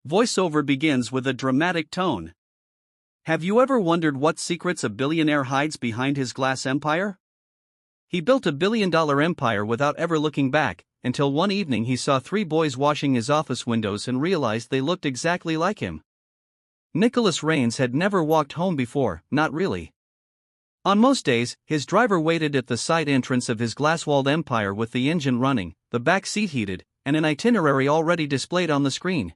Voiceover begins with a dramatic tone. Have you ever wondered what secrets a billionaire hides behind his glass empire? He built a billion-dollar empire without ever looking back, until one evening he saw three boys washing his office windows and realized they looked exactly like him. Nicholas Rains had never walked home before, not really. On most days, his driver waited at the side entrance of his glass-walled empire with the engine running, the back seat heated, and an itinerary already displayed on the screen.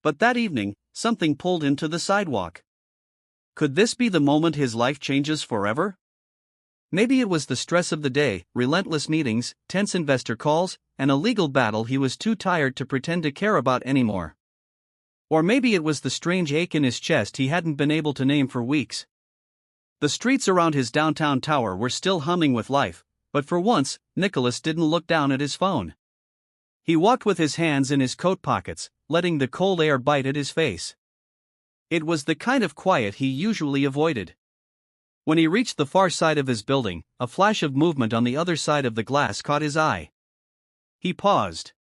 But that evening, something pulled him to the sidewalk. Could this be the moment his life changes forever? Maybe it was the stress of the day, relentless meetings, tense investor calls, and a legal battle he was too tired to pretend to care about anymore. Or maybe it was the strange ache in his chest he hadn't been able to name for weeks. The streets around his downtown tower were still humming with life, but for once, Nicholas didn't look down at his phone. He walked with his hands in his coat pockets, letting the cold air bite at his face. It was the kind of quiet he usually avoided. When he reached the far side of his building, a flash of movement on the other side of the glass caught his eye. He paused.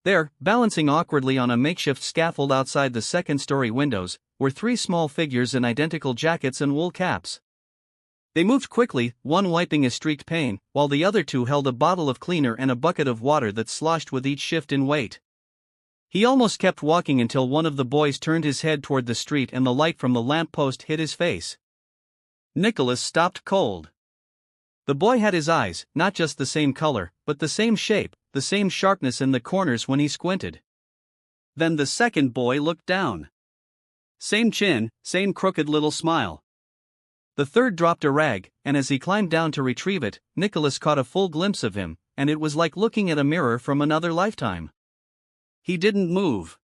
There, balancing awkwardly on a makeshift scaffold outside the second-story windows, were three small figures in identical jackets and wool caps. They moved quickly, one wiping a streaked pane, while the other two held a bottle of cleaner and a bucket of water that sloshed with each shift in weight. He almost kept walking until one of the boys turned his head toward the street and the light from the lamppost hit his face. Nicholas stopped cold. The boy had his eyes, not just the same color, but the same shape, the same sharpness in the corners when he squinted. Then the second boy looked down. Same chin, same crooked little smile. The third dropped a rag, and as he climbed down to retrieve it, Nicholas caught a full glimpse of him, and it was like looking at a mirror from another lifetime. He didn't move.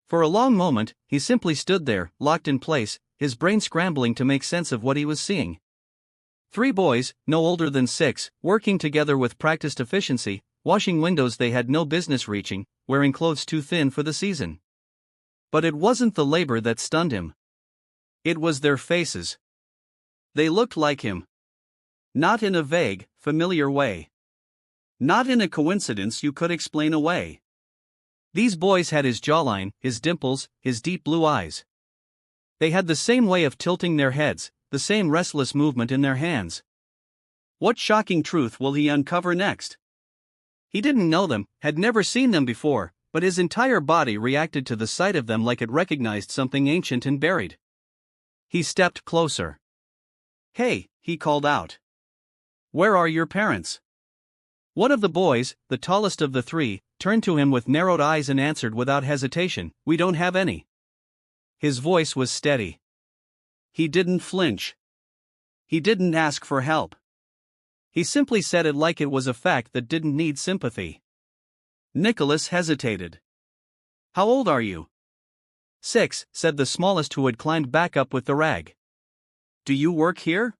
For a long moment, he simply stood there, locked in place, his brain scrambling to make sense of what he was seeing. Three boys, no older than 6, working together with practiced efficiency, washing windows they had no business reaching, wearing clothes too thin for the season. But it wasn't the labor that stunned him. It was their faces. They looked like him. Not in a vague, familiar way. Not in a coincidence you could explain away. These boys had his jawline, his dimples, his deep blue eyes. They had the same way of tilting their heads, the same restless movement in their hands. What shocking truth will he uncover next? He didn't know them, had never seen them before, but his entire body reacted to the sight of them like it recognized something ancient and buried. He stepped closer. "Hey," he called out. "Where are your parents?" One of the boys, the tallest of the three, turned to him with narrowed eyes and answered without hesitation, "We don't have any." His voice was steady. He didn't flinch. He didn't ask for help. He simply said it like it was a fact that didn't need sympathy. Nicholas hesitated. "How old are you?" "6," said the smallest, who had climbed back up with the rag. "Do you work here?"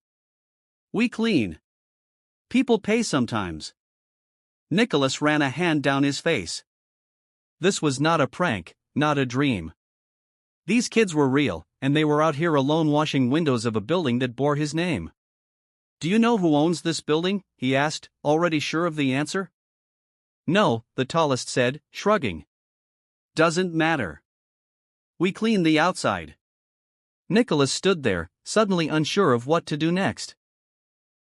"We clean. People pay sometimes." Nicholas ran a hand down his face. This was not a prank, not a dream. These kids were real, and they were out here alone washing windows of a building that bore his name. "Do you know who owns this building?" he asked, already sure of the answer. "No," the tallest said, shrugging. "Doesn't matter. We clean the outside." Nicholas stood there, suddenly unsure of what to do next.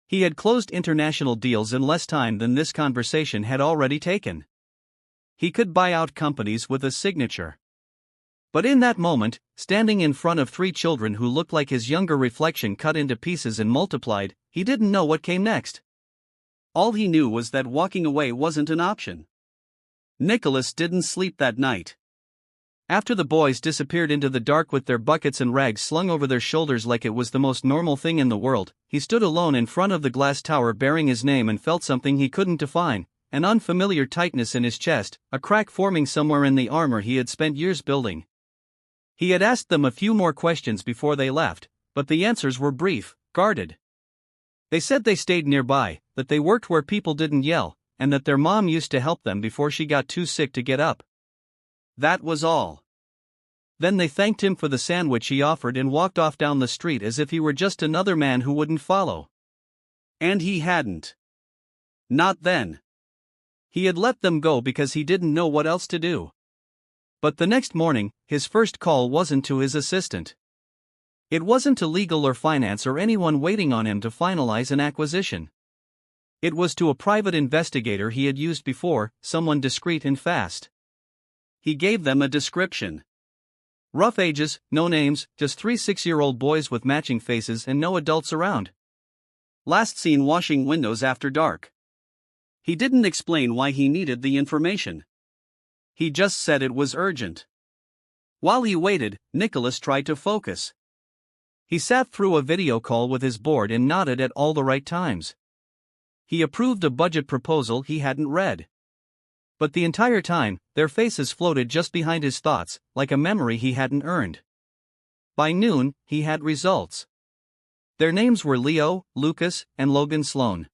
He had closed international deals in less time than this conversation had already taken. He could buy out companies with a signature. But in that moment, standing in front of three children who looked like his younger reflection cut into pieces and multiplied, he didn't know what came next. All he knew was that walking away wasn't an option. Nicholas didn't sleep that night. After the boys disappeared into the dark with their buckets and rags slung over their shoulders like it was the most normal thing in the world, he stood alone in front of the glass tower bearing his name and felt something he couldn't define, an unfamiliar tightness in his chest, a crack forming somewhere in the armor he had spent years building. He had asked them a few more questions before they left, but the answers were brief, guarded. They said they stayed nearby, that they worked where people didn't yell, and that their mom used to help them before she got too sick to get up. That was all. Then they thanked him for the sandwich he offered and walked off down the street as if he were just another man who wouldn't follow. And he hadn't. Not then. He had let them go because he didn't know what else to do. But the next morning, his first call wasn't to his assistant. It wasn't to legal or finance or anyone waiting on him to finalize an acquisition. It was to a private investigator he had used before, someone discreet and fast. He gave them a description. Rough ages, no names, just 3 6-year-old boys with matching faces and no adults around. Last seen washing windows after dark. He didn't explain why he needed the information. He just said it was urgent. While he waited, Nicholas tried to focus. He sat through a video call with his board and nodded at all the right times. He approved a budget proposal he hadn't read. But the entire time, their faces floated just behind his thoughts, like a memory he hadn't earned. By noon, he had results. Their names were Leo, Lucas, and Logan Sloan.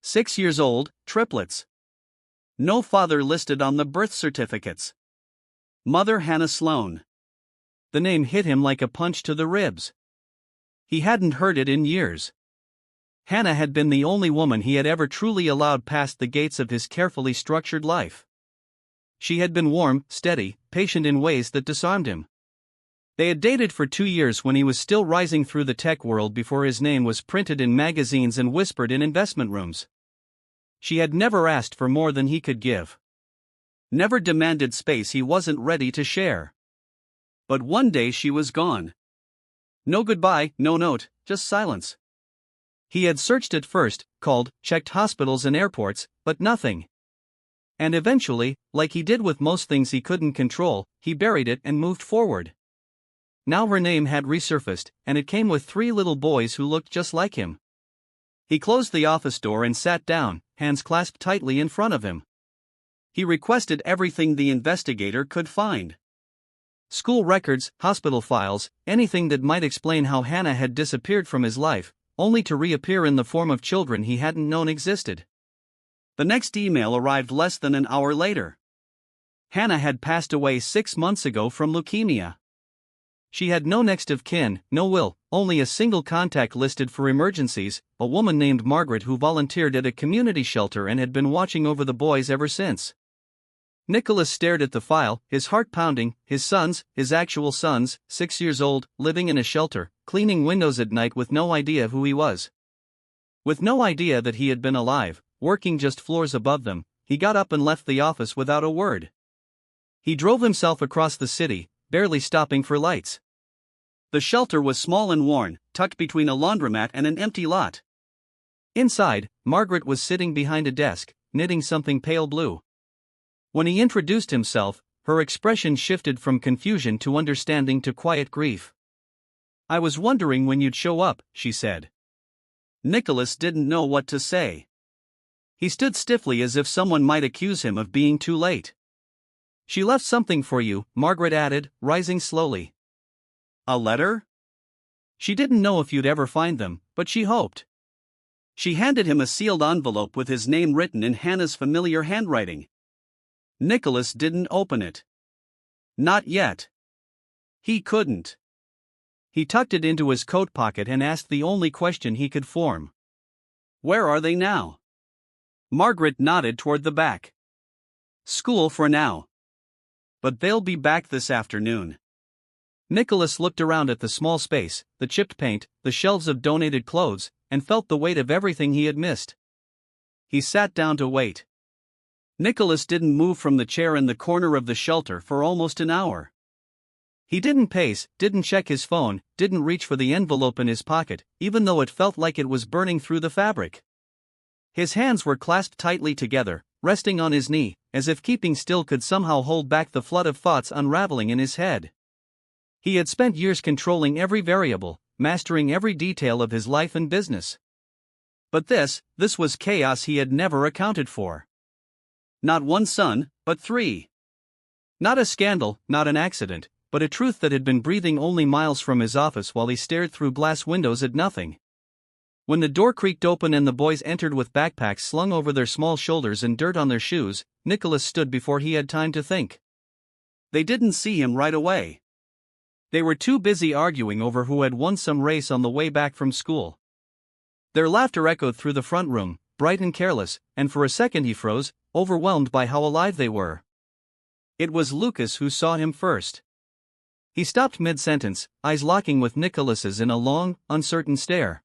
6 years old, triplets. No father listed on the birth certificates. Mother Hannah Sloan. The name hit him like a punch to the ribs. He hadn't heard it in years. Hannah had been the only woman he had ever truly allowed past the gates of his carefully structured life. She had been warm, steady, patient in ways that disarmed him. They had dated for 2 years when he was still rising through the tech world before his name was printed in magazines and whispered in investment rooms. She had never asked for more than he could give. Never demanded space he wasn't ready to share. But one day she was gone. No goodbye, no note, just silence. He had searched at first, called, checked hospitals and airports, but nothing. And eventually, like he did with most things he couldn't control, he buried it and moved forward. Now her name had resurfaced, and it came with 3 little boys who looked just like him. He closed the office door and sat down, hands clasped tightly in front of him. He requested everything the investigator could find. School records, hospital files, anything that might explain how Hannah had disappeared from his life, only to reappear in the form of children he hadn't known existed. The next email arrived less than an hour later. Hannah had passed away 6 months ago from leukemia. She had no next of kin, no will, only a single contact listed for emergencies, a woman named Margaret who volunteered at a community shelter and had been watching over the boys ever since. Nicholas stared at the file, his heart pounding. His sons, his actual sons, 6 years old, living in a shelter, cleaning windows at night with no idea who he was. With no idea that he had been alive, working just floors above them, he got up and left the office without a word. He drove himself across the city, barely stopping for lights. The shelter was small and worn, tucked between a laundromat and an empty lot. Inside, Margaret was sitting behind a desk, knitting something pale blue. When he introduced himself, her expression shifted from confusion to understanding to quiet grief. "I was wondering when you'd show up," she said. Nicholas didn't know what to say. He stood stiffly as if someone might accuse him of being too late. "She left something for you," Margaret added, rising slowly. "A letter?" She didn't know if you'd ever find them, but she hoped. She handed him a sealed envelope with his name written in Hannah's familiar handwriting. Nicholas didn't open it. Not yet. He couldn't. He tucked it into his coat pocket and asked the only question he could form. "Where are they now?" Margaret nodded toward the back. "School for now. But they'll be back this afternoon." Nicholas looked around at the small space, the chipped paint, the shelves of donated clothes, and felt the weight of everything he had missed. He sat down to wait. Nicholas didn't move from the chair in the corner of the shelter for almost an hour. He didn't pace, didn't check his phone, didn't reach for the envelope in his pocket, even though it felt like it was burning through the fabric. His hands were clasped tightly together, resting on his knee, as if keeping still could somehow hold back the flood of thoughts unraveling in his head. He had spent years controlling every variable, mastering every detail of his life and business. But this was chaos he had never accounted for. Not one son, but 3. Not a scandal, not an accident, but a truth that had been breathing only miles from his office while he stared through glass windows at nothing. When the door creaked open and the boys entered with backpacks slung over their small shoulders and dirt on their shoes, Nicholas stood before he had time to think. They didn't see him right away. They were too busy arguing over who had won some race on the way back from school. Their laughter echoed through the front room, bright and careless, and for a second he froze, overwhelmed by how alive they were. It was Lucas who saw him first. He stopped mid-sentence, eyes locking with Nicholas's in a long, uncertain stare.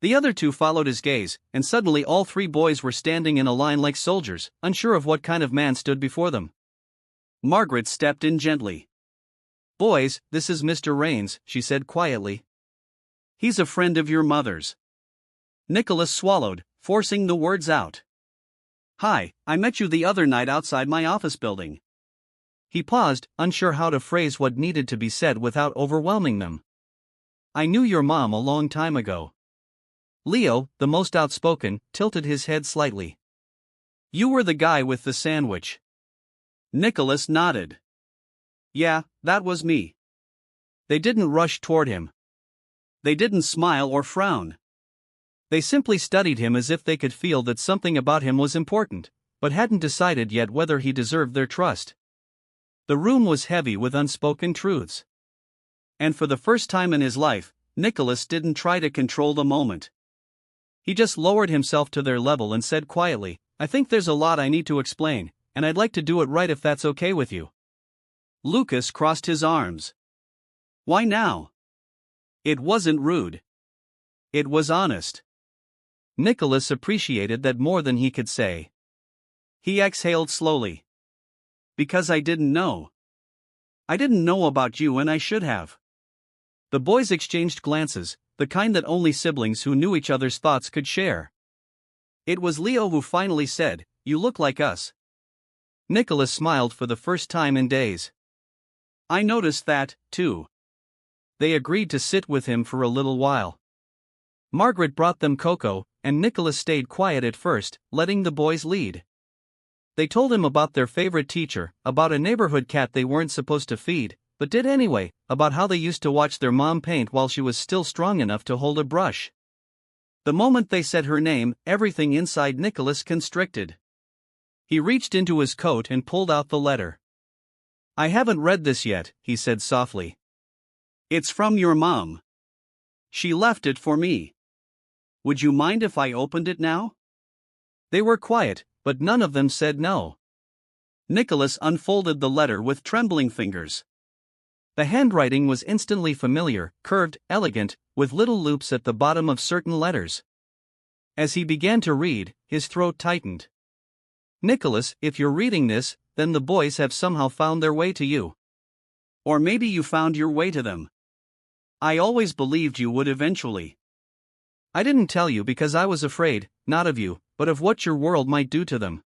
The other two followed his gaze, and suddenly all three boys were standing in a line like soldiers, unsure of what kind of man stood before them. Margaret stepped in gently. "Boys, this is Mr. Rains," she said quietly. "He's a friend of your mother's." Nicholas swallowed, forcing the words out. "Hi, I met you the other night outside my office building." He paused, unsure how to phrase what needed to be said without overwhelming them. "I knew your mom a long time ago." Leo, the most outspoken, tilted his head slightly. "You were the guy with the sandwich." Nicholas nodded. "Yeah, that was me." They didn't rush toward him. They didn't smile or frown. They simply studied him as if they could feel that something about him was important, but hadn't decided yet whether he deserved their trust. The room was heavy with unspoken truths. And for the first time in his life, Nicholas didn't try to control the moment. He just lowered himself to their level and said quietly, "I think there's a lot I need to explain, and I'd like to do it right if that's okay with you." Lucas crossed his arms. "Why now?" It wasn't rude. It was honest. Nicholas appreciated that more than he could say. He exhaled slowly. "Because I didn't know. I didn't know about you and I should have." The boys exchanged glances, the kind that only siblings who knew each other's thoughts could share. It was Leo who finally said, "You look like us." Nicholas smiled for the first time in days. "I noticed that, too." They agreed to sit with him for a little while. Margaret brought them cocoa, and Nicholas stayed quiet at first, letting the boys lead. They told him about their favorite teacher, about a neighborhood cat they weren't supposed to feed, but did anyway, about how they used to watch their mom paint while she was still strong enough to hold a brush. The moment they said her name, everything inside Nicholas constricted. He reached into his coat and pulled out the letter. "I haven't read this yet," he said softly. "It's from your mom. She left it for me. Would you mind if I opened it now?" They were quiet, but none of them said no. Nicholas unfolded the letter with trembling fingers. The handwriting was instantly familiar, curved, elegant, with little loops at the bottom of certain letters. As he began to read, his throat tightened. "Nicholas, if you're reading this, then the boys have somehow found their way to you. Or maybe you found your way to them. I always believed you would eventually. I didn't tell you because I was afraid, not of you, but of what your world might do to them.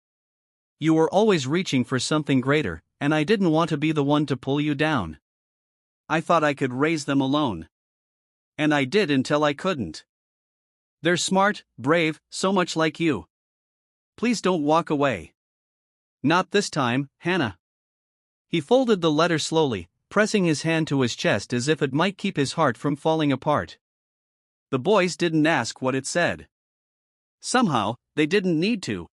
You were always reaching for something greater, and I didn't want to be the one to pull you down. I thought I could raise them alone. And I did until I couldn't. They're smart, brave, so much like you. Please don't walk away. Not this time, Hannah." He folded the letter slowly, pressing his hand to his chest as if it might keep his heart from falling apart. The boys didn't ask what it said. Somehow, they didn't need to.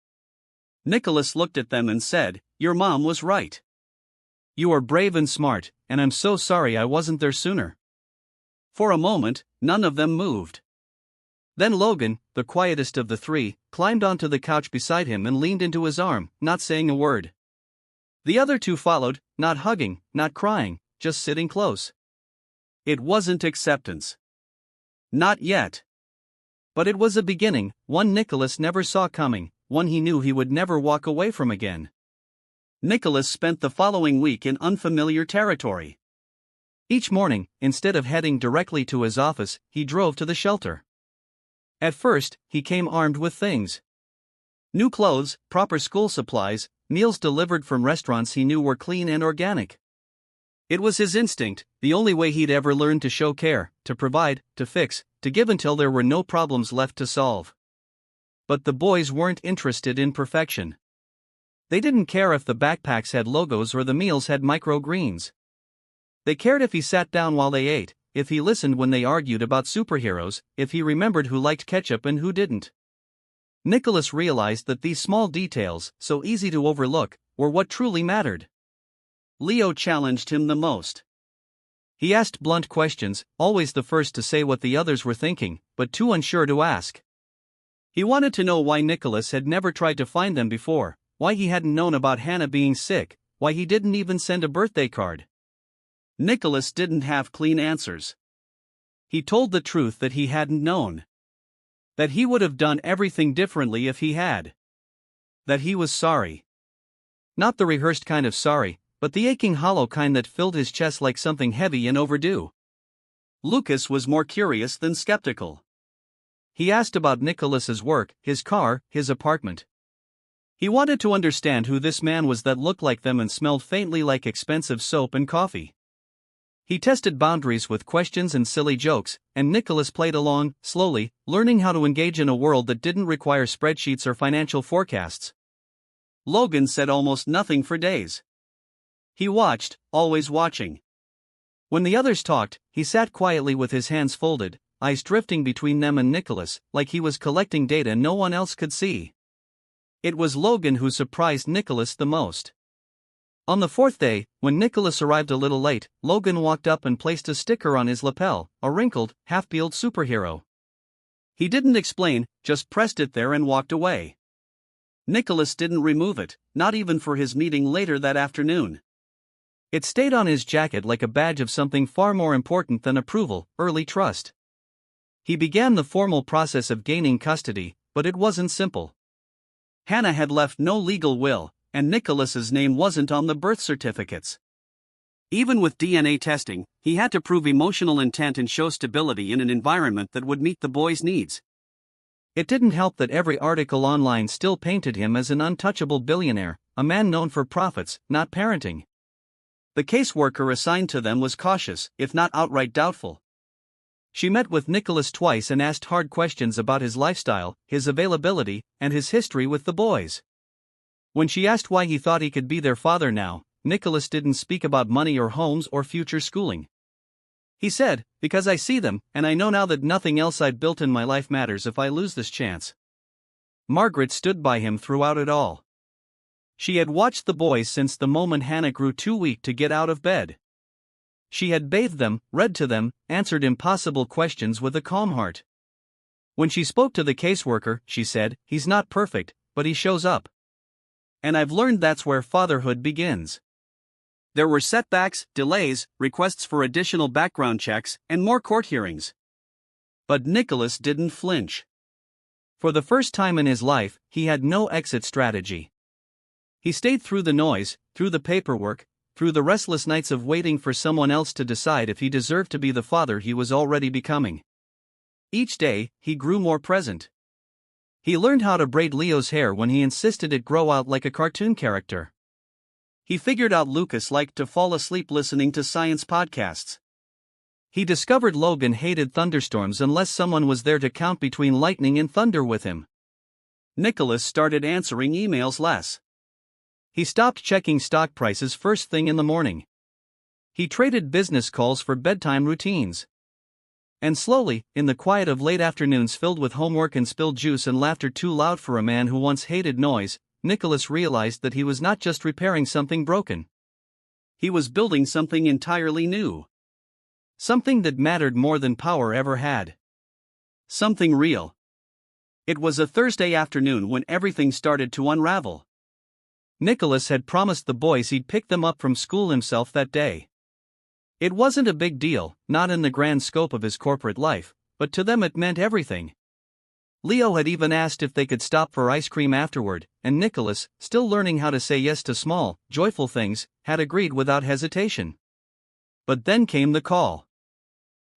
Nicholas looked at them and said, "Your mom was right. You are brave and smart, and I'm so sorry I wasn't there sooner." For a moment, none of them moved. Then Logan, the quietest of the three, climbed onto the couch beside him and leaned into his arm, not saying a word. The other two followed, not hugging, not crying, just sitting close. It wasn't acceptance. Not yet. But it was a beginning, one Nicholas never saw coming, one he knew he would never walk away from again. Nicholas spent the following week in unfamiliar territory. Each morning, instead of heading directly to his office, he drove to the shelter. At first, he came armed with things. New clothes, proper school supplies, meals delivered from restaurants he knew were clean and organic. It was his instinct, the only way he'd ever learned to show care, to provide, to fix, to give until there were no problems left to solve. But the boys weren't interested in perfection. They didn't care if the backpacks had logos or the meals had microgreens. They cared if he sat down while they ate, if he listened when they argued about superheroes, if he remembered who liked ketchup and who didn't. Nicholas realized that these small details, so easy to overlook, were what truly mattered. Leo challenged him the most. He asked blunt questions, always the first to say what the others were thinking, but too unsure to ask. He wanted to know why Nicholas had never tried to find them before, why he hadn't known about Hannah being sick, why he didn't even send a birthday card. Nicholas didn't have clean answers. He told the truth that he hadn't known. That he would have done everything differently if he had. That he was sorry. Not the rehearsed kind of sorry, but the aching hollow kind that filled his chest like something heavy and overdue. Lucas was more curious than skeptical. He asked about Nicholas's work, his car, his apartment. He wanted to understand who this man was that looked like them and smelled faintly like expensive soap and coffee. He tested boundaries with questions and silly jokes, and Nicholas played along, slowly, learning how to engage in a world that didn't require spreadsheets or financial forecasts. Logan said almost nothing for days. He watched, always watching. When the others talked, he sat quietly with his hands folded, eyes drifting between them and Nicholas, like he was collecting data no one else could see. It was Logan who surprised Nicholas the most. On the fourth day, when Nicholas arrived a little late, Logan walked up and placed a sticker on his lapel, a wrinkled, half-peeled superhero. He didn't explain, just pressed it there and walked away. Nicholas didn't remove it, not even for his meeting later that afternoon. It stayed on his jacket like a badge of something far more important than approval, early trust. He began the formal process of gaining custody, but it wasn't simple. Hannah had left no legal will, and Nicholas's name wasn't on the birth certificates. Even with DNA testing, he had to prove emotional intent and show stability in an environment that would meet the boy's needs. It didn't help that every article online still painted him as an untouchable billionaire, a man known for profits, not parenting. The caseworker assigned to them was cautious, if not outright doubtful. She met with Nicholas twice and asked hard questions about his lifestyle, his availability, and his history with the boys. When she asked why he thought he could be their father now, Nicholas didn't speak about money or homes or future schooling. He said, "Because I see them, and I know now that nothing else I've built in my life matters if I lose this chance." Margaret stood by him throughout it all. She had watched the boys since the moment Hannah grew too weak to get out of bed. She had bathed them, read to them, answered impossible questions with a calm heart. When she spoke to the caseworker, she said, "He's not perfect, but he shows up. And I've learned that's where fatherhood begins." There were setbacks, delays, requests for additional background checks, and more court hearings. But Nicholas didn't flinch. For the first time in his life, he had no exit strategy. He stayed through the noise, through the paperwork, through the restless nights of waiting for someone else to decide if he deserved to be the father he was already becoming. Each day, he grew more present. He learned how to braid Leo's hair when he insisted it grow out like a cartoon character. He figured out Lucas liked to fall asleep listening to science podcasts. He discovered Logan hated thunderstorms unless someone was there to count between lightning and thunder with him. Nicholas started answering emails less. He stopped checking stock prices first thing in the morning. He traded business calls for bedtime routines. And slowly, in the quiet of late afternoons filled with homework and spilled juice and laughter too loud for a man who once hated noise, Nicholas realized that he was not just repairing something broken. He was building something entirely new. Something that mattered more than power ever had. Something real. It was a Thursday afternoon when everything started to unravel. Nicholas had promised the boys he'd pick them up from school himself that day. It wasn't a big deal, not in the grand scope of his corporate life, but to them it meant everything. Leo had even asked if they could stop for ice cream afterward, and Nicholas, still learning how to say yes to small, joyful things, had agreed without hesitation. But then came the call.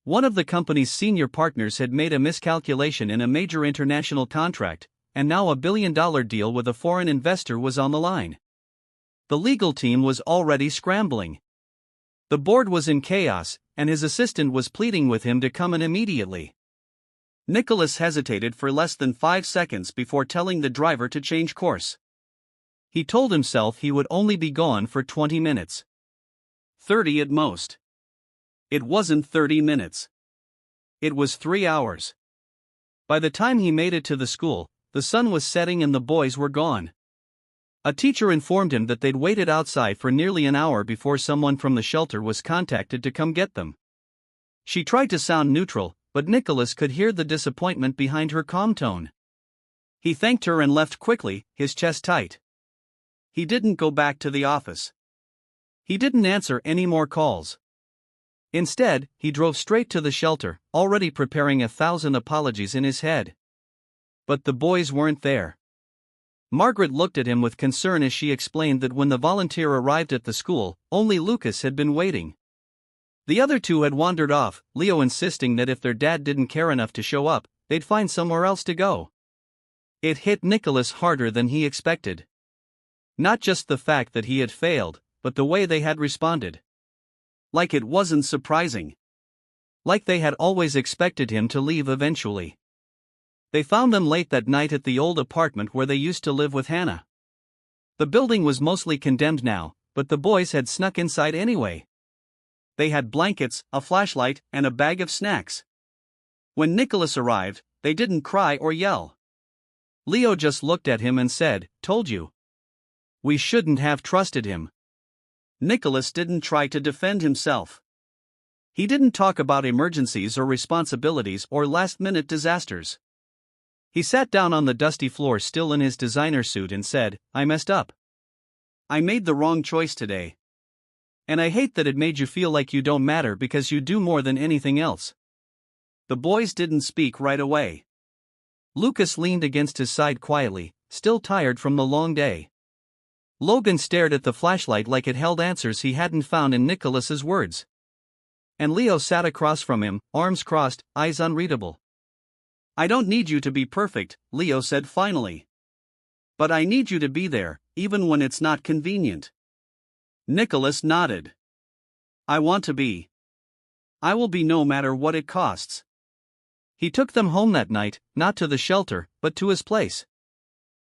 One of the company's senior partners had made a miscalculation in a major international contract, and now a billion-dollar deal with a foreign investor was on the line. The legal team was already scrambling. The board was in chaos, and his assistant was pleading with him to come in immediately. Nicholas hesitated for less than 5 seconds before telling the driver to change course. He told himself he would only be gone for 20 minutes. 30 at most. It wasn't 30 minutes. It was 3 hours. By the time he made it to the school, the sun was setting and the boys were gone. A teacher informed him that they'd waited outside for nearly an hour before someone from the shelter was contacted to come get them. She tried to sound neutral, but Nicholas could hear the disappointment behind her calm tone. He thanked her and left quickly, his chest tight. He didn't go back to the office. He didn't answer any more calls. Instead, he drove straight to the shelter, already preparing 1,000 apologies in his head. But the boys weren't there. Margaret looked at him with concern as she explained that when the volunteer arrived at the school, only Lucas had been waiting. The other two had wandered off, Leo insisting that if their dad didn't care enough to show up, they'd find somewhere else to go. It hit Nicholas harder than he expected. Not just the fact that he had failed, but the way they had responded. Like it wasn't surprising. Like they had always expected him to leave eventually. They found them late that night at the old apartment where they used to live with Hannah. The building was mostly condemned now, but the boys had snuck inside anyway. They had blankets, a flashlight, and a bag of snacks. When Nicholas arrived, they didn't cry or yell. Leo just looked at him and said, "Told you. We shouldn't have trusted him." Nicholas didn't try to defend himself. He didn't talk about emergencies or responsibilities or last-minute disasters. He sat down on the dusty floor still in his designer suit and said, "I messed up. I made the wrong choice today. And I hate that it made you feel like you don't matter because you do more than anything else." The boys didn't speak right away. Lucas leaned against his side quietly, still tired from the long day. Logan stared at the flashlight like it held answers he hadn't found in Nicholas's words. And Leo sat across from him, arms crossed, eyes unreadable. "I don't need you to be perfect," Leo said finally. "But I need you to be there, even when it's not convenient." Nicholas nodded. "I want to be. I will be no matter what it costs." He took them home that night, not to the shelter, but to his place.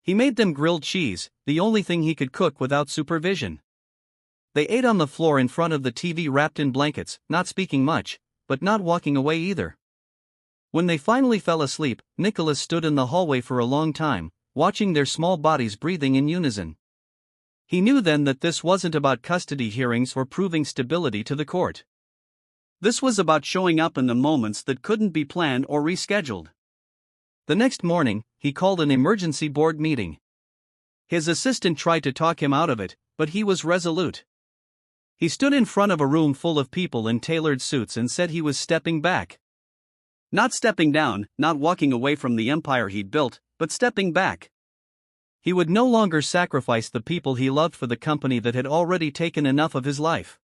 He made them grilled cheese, the only thing he could cook without supervision. They ate on the floor in front of the TV wrapped in blankets, not speaking much, but not walking away either. When they finally fell asleep, Nicholas stood in the hallway for a long time, watching their small bodies breathing in unison. He knew then that this wasn't about custody hearings or proving stability to the court. This was about showing up in the moments that couldn't be planned or rescheduled. The next morning, he called an emergency board meeting. His assistant tried to talk him out of it, but he was resolute. He stood in front of a room full of people in tailored suits and said he was stepping back. Not stepping down, not walking away from the empire he'd built, but stepping back. He would no longer sacrifice the people he loved for the company that had already taken enough of his life.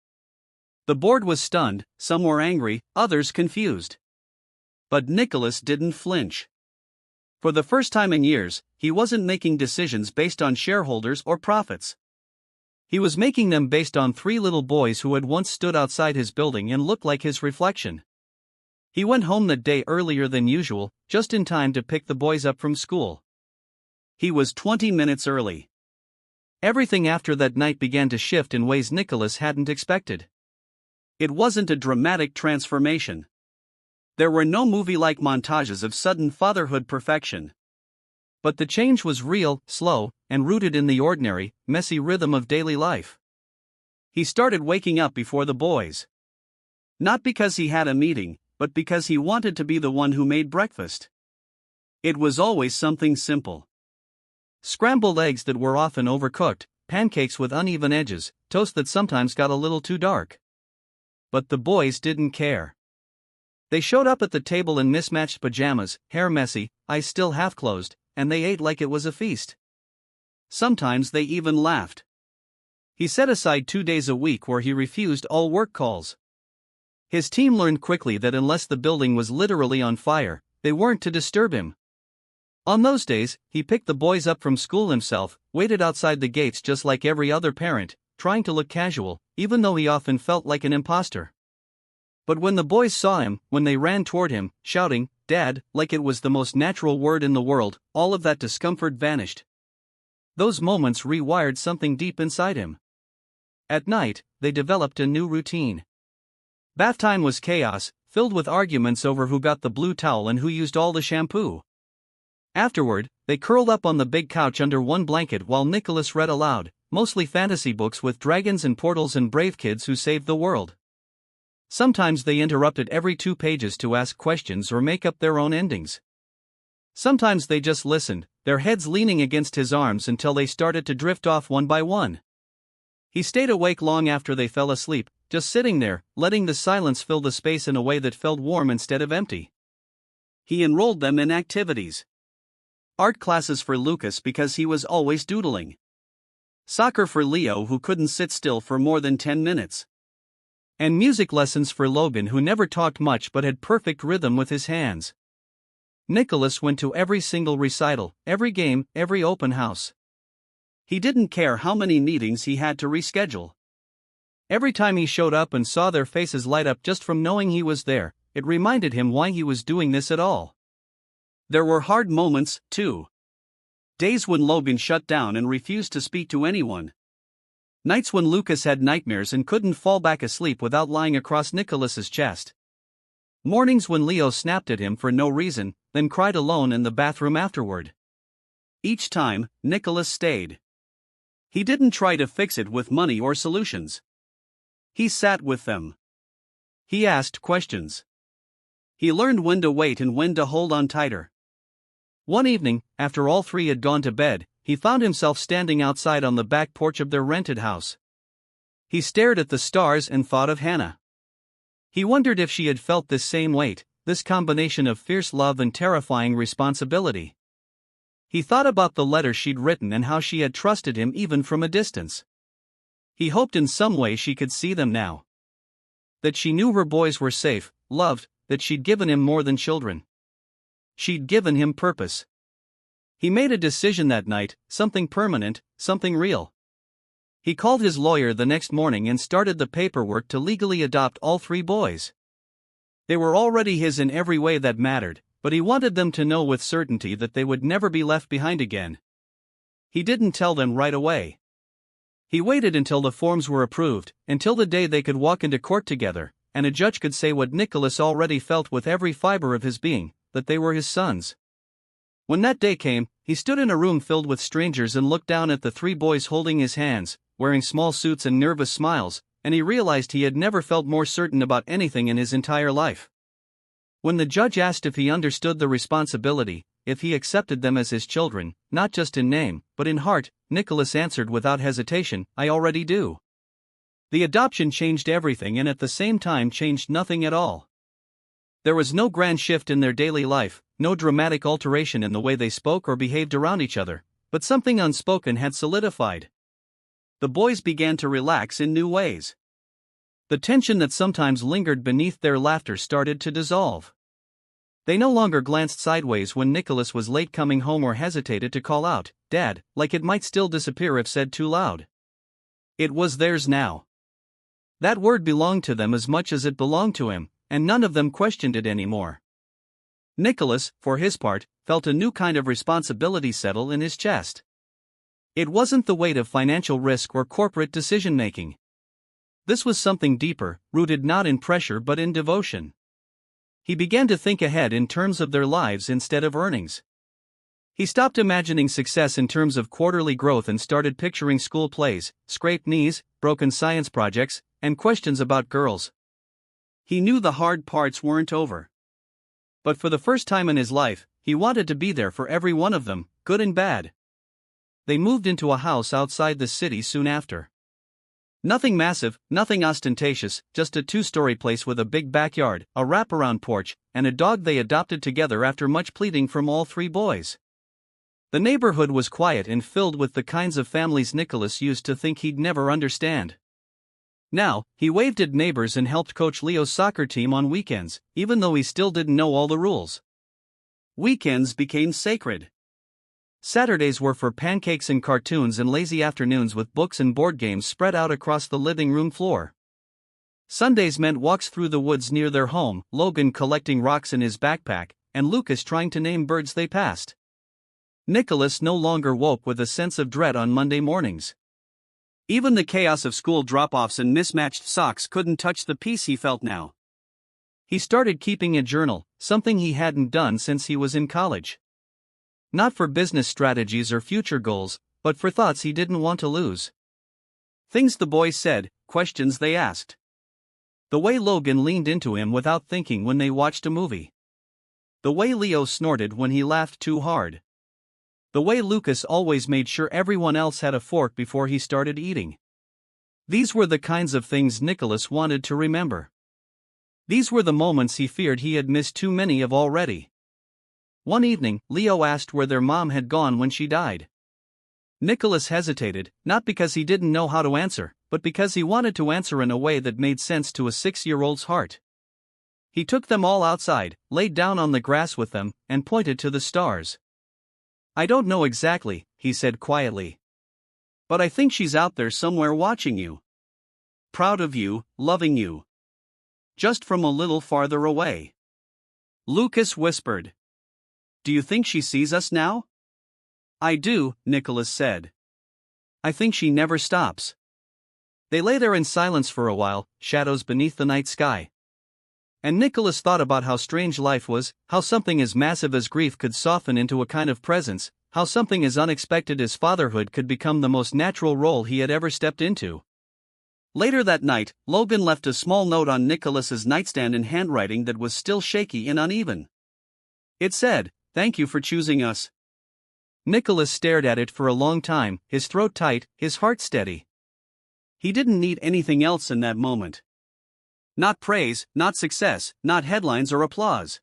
The board was stunned, some were angry, others confused. But Nicholas didn't flinch. For the first time in years, he wasn't making decisions based on shareholders or profits. He was making them based on 3 little boys who had once stood outside his building and looked like his reflection. He went home that day earlier than usual, just in time to pick the boys up from school. He was 20 minutes early. Everything after that night began to shift in ways Nicholas hadn't expected. It wasn't a dramatic transformation. There were no movie-like montages of sudden fatherhood perfection. But the change was real, slow, and rooted in the ordinary, messy rhythm of daily life. He started waking up before the boys. Not because he had a meeting, but because he wanted to be the one who made breakfast. It was always something simple. Scrambled eggs that were often overcooked, pancakes with uneven edges, toast that sometimes got a little too dark. But the boys didn't care. They showed up at the table in mismatched pajamas, hair messy, eyes still half closed, and they ate like it was a feast. Sometimes they even laughed. He set aside 2 days a week where he refused all work calls. His team learned quickly that unless the building was literally on fire, they weren't to disturb him. On those days, he picked the boys up from school himself, waited outside the gates just like every other parent, trying to look casual, even though he often felt like an imposter. But when the boys saw him, when they ran toward him, shouting, "Dad," like it was the most natural word in the world, all of that discomfort vanished. Those moments rewired something deep inside him. At night, they developed a new routine. Bath time was chaos, filled with arguments over who got the blue towel and who used all the shampoo. Afterward, they curled up on the big couch under one blanket while Nicholas read aloud, mostly fantasy books with dragons and portals and brave kids who saved the world. Sometimes they interrupted every 2 pages to ask questions or make up their own endings. Sometimes they just listened, their heads leaning against his arms until they started to drift off one by one. He stayed awake long after they fell asleep, just sitting there, letting the silence fill the space in a way that felt warm instead of empty. He enrolled them in activities. Art classes for Lucas because he was always doodling. Soccer for Leo, who couldn't sit still for more than 10 minutes. And music lessons for Logan, who never talked much but had perfect rhythm with his hands. Nicholas went to every single recital, every game, every open house. He didn't care how many meetings he had to reschedule. Every time he showed up and saw their faces light up just from knowing he was there, it reminded him why he was doing this at all. There were hard moments, too. Days when Logan shut down and refused to speak to anyone. Nights when Lucas had nightmares and couldn't fall back asleep without lying across Nicholas's chest. Mornings when Leo snapped at him for no reason, then cried alone in the bathroom afterward. Each time, Nicholas stayed. He didn't try to fix it with money or solutions. He sat with them. He asked questions. He learned when to wait and when to hold on tighter. One evening, after all three had gone to bed, he found himself standing outside on the back porch of their rented house. He stared at the stars and thought of Hannah. He wondered if she had felt this same weight, this combination of fierce love and terrifying responsibility. He thought about the letters she'd written and how she had trusted him even from a distance. He hoped in some way she could see them now. That she knew her boys were safe, loved, that she'd given him more than children. She'd given him purpose. He made a decision that night, something permanent, something real. He called his lawyer the next morning and started the paperwork to legally adopt all three boys. They were already his in every way that mattered, but he wanted them to know with certainty that they would never be left behind again. He didn't tell them right away. He waited until the forms were approved, until the day they could walk into court together, and a judge could say what Nicholas already felt with every fiber of his being, that they were his sons. When that day came, he stood in a room filled with strangers and looked down at the three boys holding his hands, wearing small suits and nervous smiles, and he realized he had never felt more certain about anything in his entire life. When the judge asked if he understood the responsibility, if he accepted them as his children, not just in name, but in heart, Nicholas answered without hesitation, "I already do." The adoption changed everything and at the same time changed nothing at all. There was no grand shift in their daily life, no dramatic alteration in the way they spoke or behaved around each other, but something unspoken had solidified. The boys began to relax in new ways. The tension that sometimes lingered beneath their laughter started to dissolve. They no longer glanced sideways when Nicholas was late coming home or hesitated to call out, "Dad," like it might still disappear if said too loud. It was theirs now. That word belonged to them as much as it belonged to him, and none of them questioned it anymore. Nicholas, for his part, felt a new kind of responsibility settle in his chest. It wasn't the weight of financial risk or corporate decision-making. This was something deeper, rooted not in pressure but in devotion. He began to think ahead in terms of their lives instead of earnings. He stopped imagining success in terms of quarterly growth and started picturing school plays, scraped knees, broken science projects, and questions about girls. He knew the hard parts weren't over. But for the first time in his life, he wanted to be there for every one of them, good and bad. They moved into a house outside the city soon after. Nothing massive, nothing ostentatious, just a two-story place with a big backyard, a wraparound porch, and a dog they adopted together after much pleading from all three boys. The neighborhood was quiet and filled with the kinds of families Nicholas used to think he'd never understand. Now, he waved at neighbors and helped coach Leo's soccer team on weekends, even though he still didn't know all the rules. Weekends became sacred. Saturdays were for pancakes and cartoons and lazy afternoons with books and board games spread out across the living room floor. Sundays meant walks through the woods near their home, Logan collecting rocks in his backpack, and Lucas trying to name birds they passed. Nicholas no longer woke with a sense of dread on Monday mornings. Even the chaos of school drop-offs and mismatched socks couldn't touch the peace he felt now. He started keeping a journal, something he hadn't done since he was in college. Not for business strategies or future goals, but for thoughts he didn't want to lose. Things the boys said, questions they asked. The way Logan leaned into him without thinking when they watched a movie. The way Leo snorted when he laughed too hard. The way Lucas always made sure everyone else had a fork before he started eating. These were the kinds of things Nicholas wanted to remember. These were the moments he feared he had missed too many of already. One evening, Leo asked where their mom had gone when she died. Nicholas hesitated, not because he didn't know how to answer, but because he wanted to answer in a way that made sense to a 6-year-old's heart. He took them all outside, laid down on the grass with them, and pointed to the stars. "I don't know exactly," he said quietly. "But I think she's out there somewhere watching you. Proud of you, loving you. Just from a little farther away." Lucas whispered. "Do you think she sees us now?" "I do," Nicholas said. "I think she never stops." They lay there in silence for a while, shadows beneath the night sky. And Nicholas thought about how strange life was, how something as massive as grief could soften into a kind of presence, how something as unexpected as fatherhood could become the most natural role he had ever stepped into. Later that night, Logan left a small note on Nicholas's nightstand in handwriting that was still shaky and uneven. It said, "Thank you for choosing us." Nicholas stared at it for a long time, his throat tight, his heart steady. He didn't need anything else in that moment. Not praise, not success, not headlines or applause.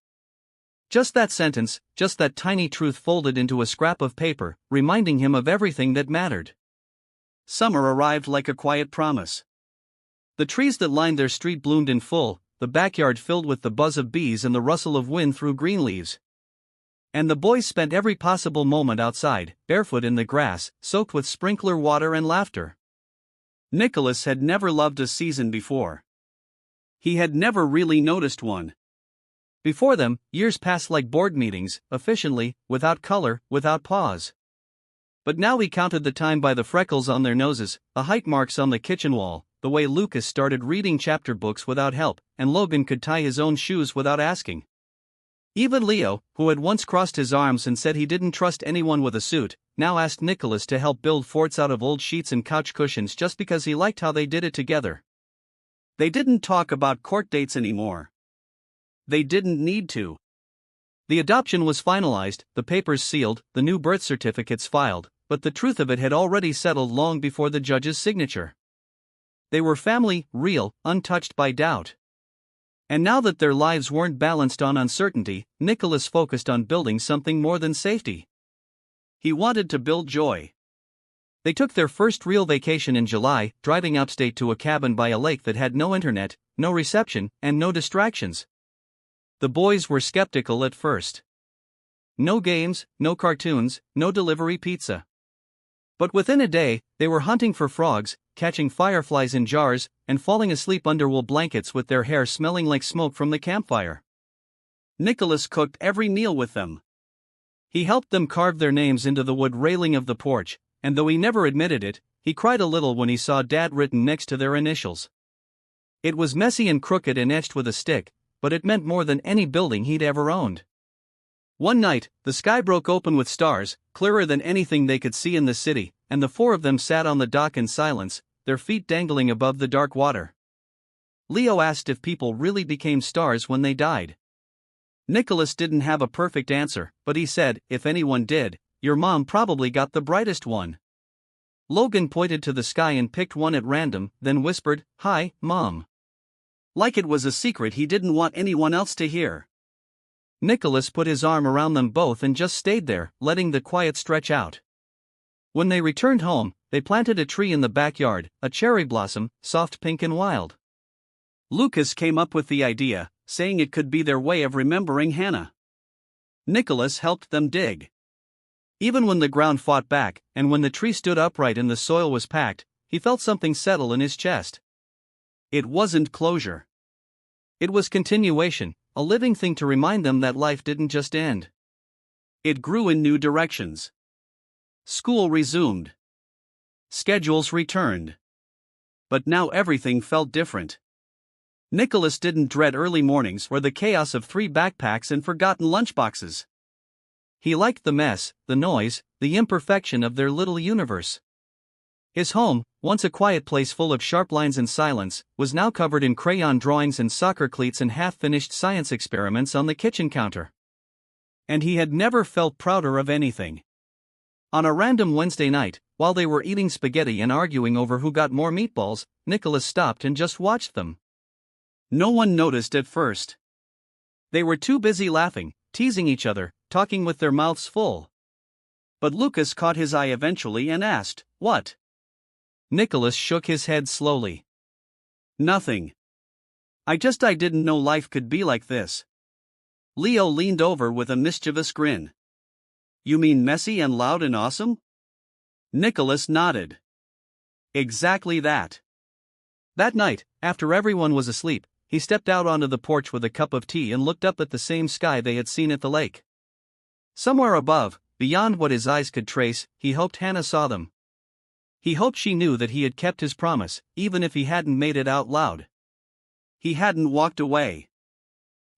Just that sentence, just that tiny truth folded into a scrap of paper, reminding him of everything that mattered. Summer arrived like a quiet promise. The trees that lined their street bloomed in full, the backyard filled with the buzz of bees and the rustle of wind through green leaves. And the boys spent every possible moment outside, barefoot in the grass, soaked with sprinkler water and laughter. Nicholas had never loved a season before. He had never really noticed one. Before them, years passed like board meetings, efficiently, without color, without pause. But now he counted the time by the freckles on their noses, the height marks on the kitchen wall, the way Lucas started reading chapter books without help, and Logan could tie his own shoes without asking. Even Leo, who had once crossed his arms and said he didn't trust anyone with a suit, now asked Nicholas to help build forts out of old sheets and couch cushions just because he liked how they did it together. They didn't talk about court dates anymore. They didn't need to. The adoption was finalized, the papers sealed, the new birth certificates filed, but the truth of it had already settled long before the judge's signature. They were family, real, untouched by doubt. And now that their lives weren't balanced on uncertainty, Nicholas focused on building something more than safety. He wanted to build joy. They took their first real vacation in July, driving upstate to a cabin by a lake that had no internet, no reception, and no distractions. The boys were skeptical at first. No games, no cartoons, no delivery pizza. But within a day, they were hunting for frogs, catching fireflies in jars, and falling asleep under wool blankets with their hair smelling like smoke from the campfire. Nicholas cooked every meal with them. He helped them carve their names into the wood railing of the porch, and though he never admitted it, he cried a little when he saw Dad written next to their initials. It was messy and crooked and etched with a stick, but it meant more than any building he'd ever owned. One night, the sky broke open with stars, clearer than anything they could see in the city, and the four of them sat on the dock in silence, their feet dangling above the dark water. Leo asked if people really became stars when they died. Nicholas didn't have a perfect answer, but he said, if anyone did, your mom probably got the brightest one. Logan pointed to the sky and picked one at random, then whispered, "Hi, Mom." Like it was a secret he didn't want anyone else to hear. Nicholas put his arm around them both and just stayed there, letting the quiet stretch out. When they returned home, they planted a tree in the backyard, a cherry blossom, soft pink and wild. Lucas came up with the idea, saying it could be their way of remembering Hannah. Nicholas helped them dig. Even when the ground fought back, and when the tree stood upright and the soil was packed, he felt something settle in his chest. It wasn't closure. It was continuation, a living thing to remind them that life didn't just end. It grew in new directions. School resumed. Schedules returned. But now everything felt different. Nicholas didn't dread early mornings or the chaos of 3 backpacks and forgotten lunchboxes. He liked the mess, the noise, the imperfection of their little universe. His home, once a quiet place full of sharp lines and silence, was now covered in crayon drawings and soccer cleats and half-finished science experiments on the kitchen counter. And he had never felt prouder of anything. On a random Wednesday night, while they were eating spaghetti and arguing over who got more meatballs, Nicholas stopped and just watched them. No one noticed at first. They were too busy laughing, teasing each other, talking with their mouths full. But Lucas caught his eye eventually and asked, "What?" Nicholas shook his head slowly. "Nothing. I didn't know life could be like this." Leo leaned over with a mischievous grin. "You mean messy and loud and awesome?" Nicholas nodded. "Exactly that." That night, after everyone was asleep, he stepped out onto the porch with a cup of tea and looked up at the same sky they had seen at the lake. Somewhere above, beyond what his eyes could trace, he hoped Hannah saw them. He hoped she knew that he had kept his promise, even if he hadn't made it out loud. He hadn't walked away.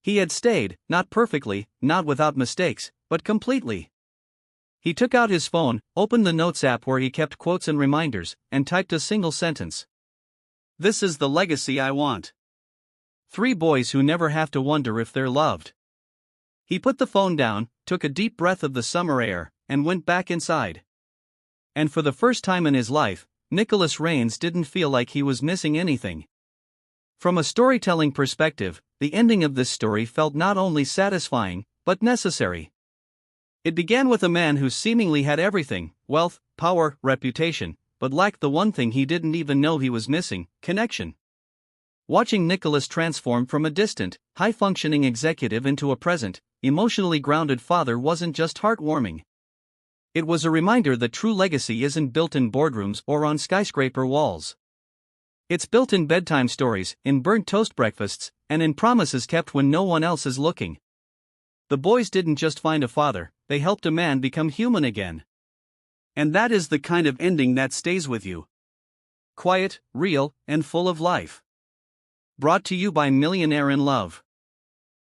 He had stayed, not perfectly, not without mistakes, but completely. He took out his phone, opened the Notes app where he kept quotes and reminders, and typed a single sentence. "This is the legacy I want. 3 boys who never have to wonder if they're loved." He put the phone down, took a deep breath of the summer air, and went back inside. And for the first time in his life, Nicholas Rains didn't feel like he was missing anything. From a storytelling perspective, the ending of this story felt not only satisfying, but necessary. It began with a man who seemingly had everything: wealth, power, reputation, but lacked the one thing he didn't even know he was missing: connection. Watching Nicholas transform from a distant, high-functioning executive into a present, emotionally grounded father wasn't just heartwarming. It was a reminder that true legacy isn't built in boardrooms or on skyscraper walls. It's built in bedtime stories, in burnt toast breakfasts, and in promises kept when no one else is looking. The boys didn't just find a father, they helped a man become human again. And that is the kind of ending that stays with you. Quiet, real, and full of life. Brought to you by Millionaire in Love.